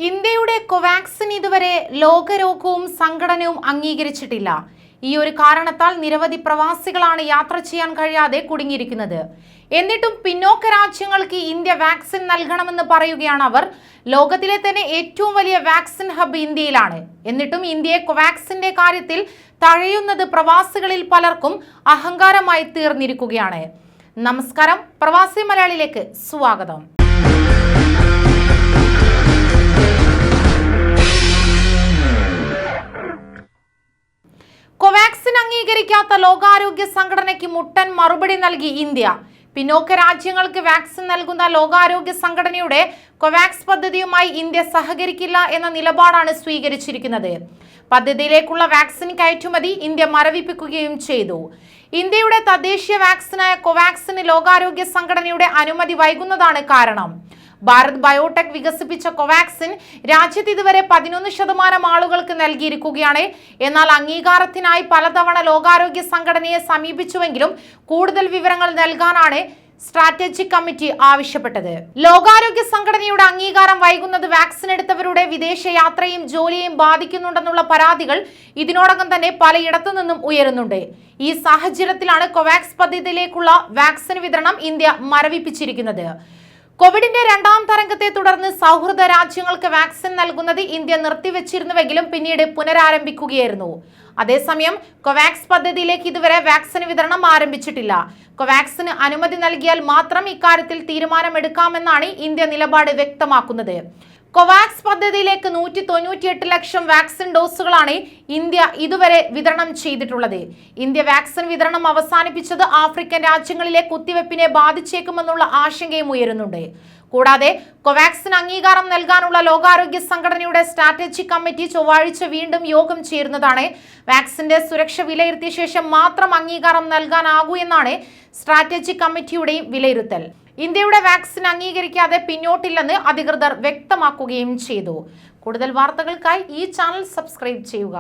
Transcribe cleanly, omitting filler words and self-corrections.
ഇന്ത്യയുടെ കോവാക്സിൻ ഇതുവരെ ലോകരോഗവും സംഘടനയും അംഗീകരിച്ചിട്ടില്ല. ഈ ഒരു കാരണത്താൽ നിരവധി പ്രവാസികളാണ് യാത്ര ചെയ്യാൻ കഴിയാതെ കുടുങ്ങിയിരിക്കുന്നത്. എന്നിട്ടും പിന്നോക്ക രാജ്യങ്ങൾക്ക് ഇന്ത്യ വാക്സിൻ നൽകണമെന്ന് പറയുകയാണ് അവർ. ലോകത്തിലെ തന്നെ ഏറ്റവും വലിയ വാക്സിൻ ഹബ്ബ് ഇന്ത്യയിലാണ്. എന്നിട്ടും ഇന്ത്യയെ കോവാക്സിന്റെ കാര്യത്തിൽ തഴയുന്നത് പ്രവാസികളിൽ പലർക്കും അഹങ്കാരമായി തീർന്നിരിക്കുകയാണ്. നമസ്കാരം, പ്രവാസി മലയാളിയിലേക്ക് സ്വാഗതം. കോവാക്സിൻ അംഗീകരിക്കാത്ത ലോകാരോഗ്യ സംഘടനയ്ക്ക് മുട്ടൻ മറുപടി നൽകി ഇന്ത്യ. പിന്നോക്ക രാജ്യങ്ങൾക്ക് വാക്സിൻ നൽകുന്ന ലോകാരോഗ്യ സംഘടനയുടെ കോവാക്സ് പദ്ധതിയുമായി ഇന്ത്യ സഹകരിക്കില്ല എന്ന നിലപാടാണ് സ്വീകരിച്ചിരിക്കുന്നത്. പദ്ധതിയിലേക്കുള്ള വാക്സിൻ കയറ്റുമതി ഇന്ത്യ മരവിപ്പിക്കുകയും ചെയ്തു. ഇന്ത്യയുടെ തദ്ദേശീയ വാക്സിനായ കോവാക്സിന് ലോകാരോഗ്യ സംഘടനയുടെ അനുമതി വൈകുന്നതാണ് കാരണം. ഭാരത് ബയോടെക് വികസിപ്പിച്ച കോവാക്സിൻ രാജ്യത്ത് ഇതുവരെ 11% ആളുകൾക്ക് നൽകിയിരിക്കുകയാണ്. എന്നാൽ അംഗീകാരത്തിനായി പലതവണ ലോകാരോഗ്യ സംഘടനയെ സമീപിച്ചുവെങ്കിലും കൂടുതൽ വിവരങ്ങൾ നൽകാനാണ് സ്ട്രാറ്റജിക് കമ്മിറ്റി ആവശ്യപ്പെട്ടത്. ലോകാരോഗ്യ സംഘടനയുടെ അംഗീകാരം വൈകുന്നത് വാക്സിൻ എടുത്തവരുടെ വിദേശ യാത്രയും ജോലിയെയും ബാധിക്കുന്നുണ്ടെന്നുള്ള പരാതികൾ ഇതിനോടകം തന്നെ പലയിടത്തു നിന്നും ഉയരുന്നുണ്ട്. ഈ സാഹചര്യത്തിലാണ് കോവാക്സ് പദ്ധതിയിലേക്കുള്ള വാക്സിൻ വിതരണം ഇന്ത്യ മരവിപ്പിച്ചിരിക്കുന്നത്. കോവിഡിന്റെ രണ്ടാം തരംഗത്തെ തുടർന്ന് സൗഹൃദ രാജ്യങ്ങൾക്ക് വാക്സിൻ നൽകുന്നത് ഇന്ത്യ നിർത്തിവെച്ചിരുന്നുവെങ്കിലും പിന്നീട് പുനരാരംഭിക്കുകയായിരുന്നു. അതേസമയം കോവാക്സ് പദ്ധതിയിലേക്ക് ഇതുവരെ വാക്സിൻ വിതരണം ആരംഭിച്ചിട്ടില്ല. കോവാക്സിന് അനുമതി നൽകിയാൽ മാത്രം ഇക്കാര്യത്തിൽ തീരുമാനമെടുക്കാമെന്നാണ് ഇന്ത്യ നിലപാട് വ്യക്തമാക്കുന്നത്. കോവാക്സ് പദ്ധതിയിലേക്ക് 198 ലക്ഷം വാക്സിൻ ഡോസുകളാണ് ഇന്ത്യ ഇതുവരെ വിതരണം ചെയ്തിട്ടുള്ളത്. ഇന്ത്യ വാക്സിൻ വിതരണം അവസാനിപ്പിച്ചത് ആഫ്രിക്കൻ രാജ്യങ്ങളിലെ കുത്തിവെപ്പിനെ ബാധിച്ചേക്കുമെന്നുള്ള ആശങ്കയും ഉയരുന്നുണ്ട്. കൂടാതെ കോവാക്സിൻ അംഗീകാരം നൽകാനുള്ള ലോകാരോഗ്യ സംഘടനയുടെ സ്ട്രാറ്റജിക് കമ്മിറ്റി ചൊവ്വാഴ്ച വീണ്ടും യോഗം ചേരുന്നതാണ്. വാക്സിന്റെ സുരക്ഷ വിലയിരുത്തിയ ശേഷം മാത്രം അംഗീകാരം നൽകാനാകൂ എന്നാണ് സ്ട്രാറ്റജിക് കമ്മിറ്റിയുടെയും വിലയിരുത്തൽ. ഇന്ത്യയുടെ വാക്സിൻ അംഗീകരിക്കാതെ പിന്നോട്ടില്ലെന്ന് അധികൃതർ വ്യക്തമാക്കുകയും ചെയ്തു. കൂടുതൽ വാർത്തകൾക്കായി ഈ ചാനൽ സബ്സ്ക്രൈബ് ചെയ്യുക.